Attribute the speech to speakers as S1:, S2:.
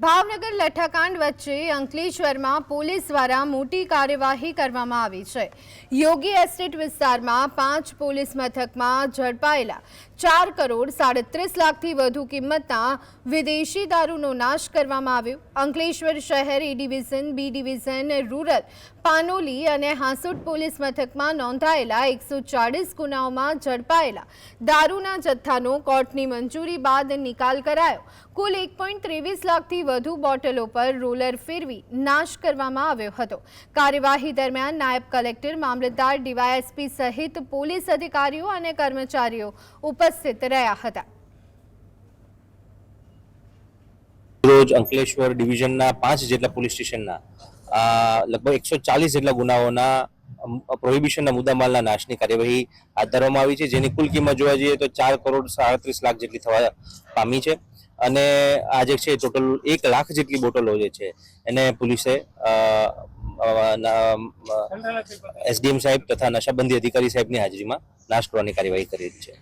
S1: ભાવનગર લઠ્ઠાકાંડ વચ્ચે અંકલેશ્વરમાં પોલીસ દ્વારા મોટી કાર્યવાહી કરવામાં આવી છે। યોગી એસ્ટેટ વિસ્તારમાં 5 પોલીસ મથકમાં ઝડપાયેલા 4 કરોડ 37 લાખથી વધુ કિંમતના વિદેશી દારૂનો નાશ કરવામાં આવ્યો। અંકલેશ્વર શહેર A division, B division, rural, Panoli અને હાંસોટ પોલીસ મથકમાં નોંધાયેલા 140 ગુનાઓમાં ઝડપાયેલા દારૂના જથ્થાનો કોર્ટની મંજૂરી બાદ નિકાલ કરાયો। કુલ 1.23 લાખથી વધુ બોટલો પર રોલર ફેરવી નાશ કરવામાં આવ્યો હતો। કાર્યવાહી દરમિયાન નાયબ કલેક્ટર, મામલતદાર, ડીવાયએસપી સહિત પોલીસ અધિકારીઓ અને કર્મચારીઓ ઉપસ્થિત રહ્યા હતા।
S2: રોજ અંકલેશ્વર ડિવિઝનના 5 જેટલા પોલીસ સ્ટેશનના લગભગ 140 જેટલા ગુનાઓના પ્રોહિબિશનના મુદ્દામાલના નાશની કાર્યવાહી હાથ ધરવામાં આવી છે, જેની કુલ કિંમત જોવા જઈએ તો 4 કરોડ 37 લાખ જેટલી થવા પામી છે। અને આ જે છે ટોટલ 1 લાખ જેટલી બોટલો જે છે એને પોલીસે એસડીએમ સાહેબ તથા નશાબંધી અધિકારી સાહેબની હાજરીમાં નાશ કરવાની કાર્યવાહી કરી છે।